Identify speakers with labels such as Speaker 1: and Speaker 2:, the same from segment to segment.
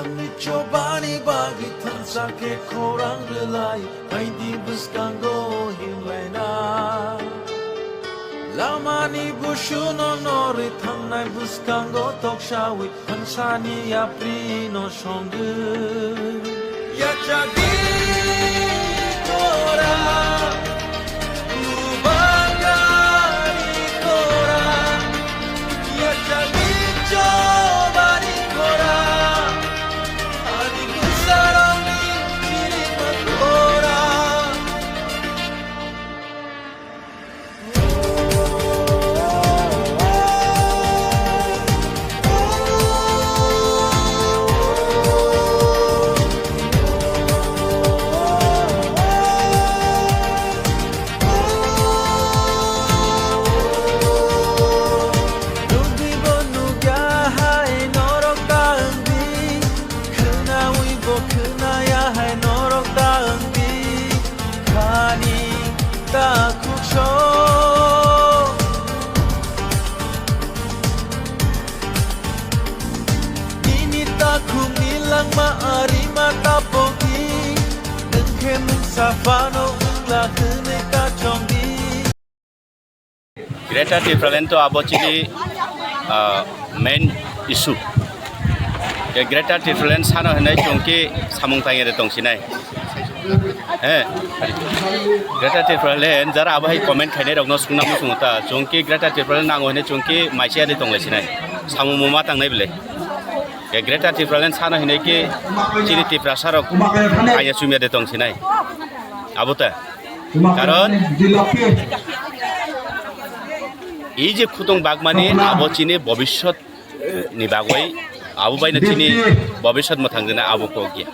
Speaker 1: Nangni chobani bagi tansake korang relai Maidi buskango himlaina Lamani bushuno nori thangnai buskango tokshawi Hansani apri no shongu Yachagi kora Ubangari kora Yachagi chobani kora Adi kusarami kirima kora
Speaker 2: Greater difference to abocini main issue. The greater difference hano henai chungki samung tangere tongsinai. Greater difference jara abai comment khaine rokno sungna musungta chungki greater difference nango henai chungki maisia de tonglesinai. Samung muma tangnai bele. The greater difference hano henai ki chini tiprasa rok aya sumia de tongsinai. Abota. Karon এই যে খুতং বাগমানি আবো চিনি ভবিষ্যৎ নিবাগৈ আবো বাইনা চিনি ভবিষ্যৎ মথাংজনা আবো কগিয়া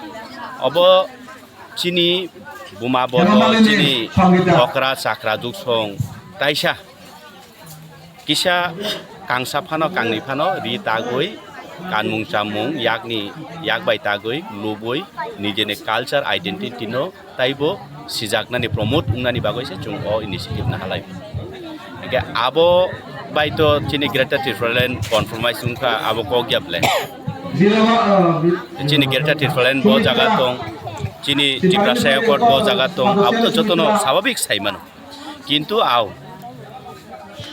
Speaker 2: অব চিনি বুমা বদ চিনি বকরা চাকরা দুকসং তাইসা কিসা কাংসা ফানো কাংনি ফানো রি তাগৈ কানমুং চামুং ইয়াকনি ইয়াক বাই তাগৈ লুবৈ নিজেনে কালচার আইডেন্টিটি নো তাইবো সিজাকনানি প্রমোট উংনানি বাগৈছে চুং অ ইনিশিয়েটিভ না হালাই abo baito chini greater difference compromise ungka abo kogya ble chini greater difference bo jaga tong chini tiprasa airport bo jaga tong abo to jotono স্বাভাবিক সাইমানো কিন্তু আও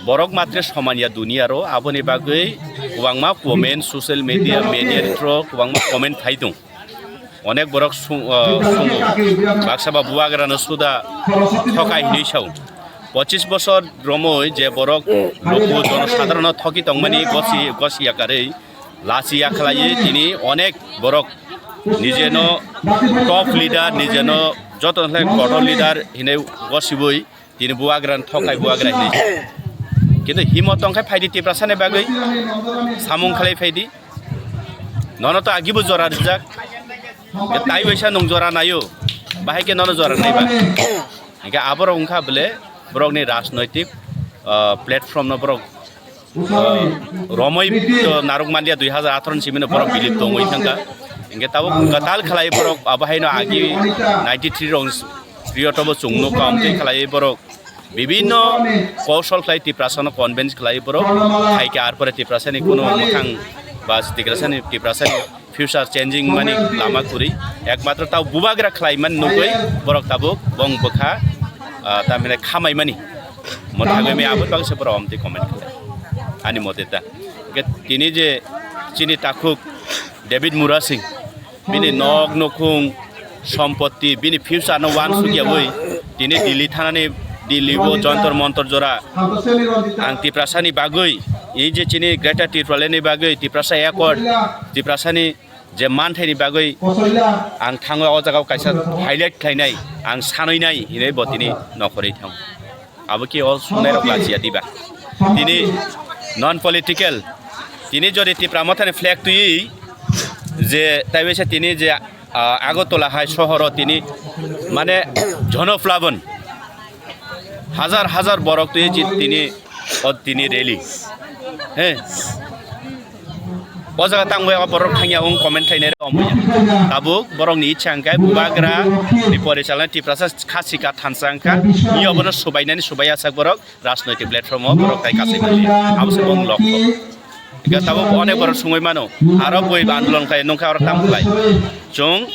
Speaker 2: borok matre somania duniaro aboni bagoi kubangma comment social media thro kubangma comment thaidong onek borok sungo baksaba buagrano suda thokai hinisau 25 বছর রমই যে বরক লোক জনসাধারণ থকি তংমানি গসি আকারে লাসি আখলাই তিনি অনেক বরক নিজেন টপ লিডার নিজেন যত গড লিডার হিনে গসিবই তিনি বুয়াগ্রান থকাই বুয়াগ্রা হিনে কিন্তু হিমতংখাই ফাইদি টিপ্রাসানে বাগৈ সামুং খালাই ফাইদি ননত আগিবো জরা যাক তাই বৈসা নং জরা নাইও বাহাইকে নন জরা নাইবা একা আবর অংখা বলে borokni rajnaitik platform no borok romoi narukmandia 2018 simino borok bilip tongoi thangka inge tabo gatal khalai borok abahaino agi 93 rong priotobo chungno kamte khalai borok bibinno কৌশল khlai tiprasano convince khlai borok haike arpore tiprasani kono mukhang bas tiprasani future changing mani lama kuri ekmatro taw bubagra khlai man nugoi borok tabo bong bokha tamine khamai mani mothagoi me abot bang sepro amti comment khala ani moteta ke tini je chini takuk David Mura Singh bini nok nokhung সম্পত্তি bini future no wan sugia boi tini Delhi thanani Delhi bo jontor montor jora ang tiprasani bagoi ei je chini greater tirpaleni bagoi tiprasa accord tiprasani je manthani bagoi ang thango o jagao kaisa highlight khlainai ang sanoi nai hinai botini nokori thang abo ki all sunai rok lachia diba tini non political tini jodi tipramothani flag tui je taibese tini je Agartala হাই শহর তিনি মানে জনপ্লাবন হাজার হাজার বরক তুই তিনি rally হ্যাঁ ও জায়গা তাংবাই বরক থাঙ্গিয়া ওং কমেন্ট থাইনে অমুয়া তাবুক বরকনি ইচ্ছাঙ্কায় বুবাগ্রা পরিচালনা টিপ্রাসা খাসিকা থানসাঙ্কা ই অবনো সবাইনানি সবাই আসাক বরক রাজনৈতিক প্ল্যাটফর্মও বরক তাই কাছে বলি আবশ্যক লক্ষ্য tabo one bor sungoi mano aro boi bandlon khai nongkha aro tam khlai chung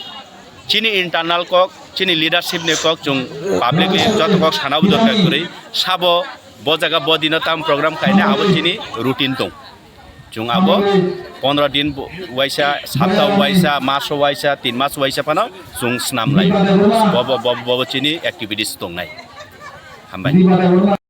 Speaker 2: chini internal kok chini leadership ni kok chung public jot kok sanau dorkar kori sabo bo jaga bo dino tam program khaine abo chini routine tong chung abo 15 din waisa saptah waisa mas waisa 3 mas waisa pano chung snam lai bo chini activities tong nai hambai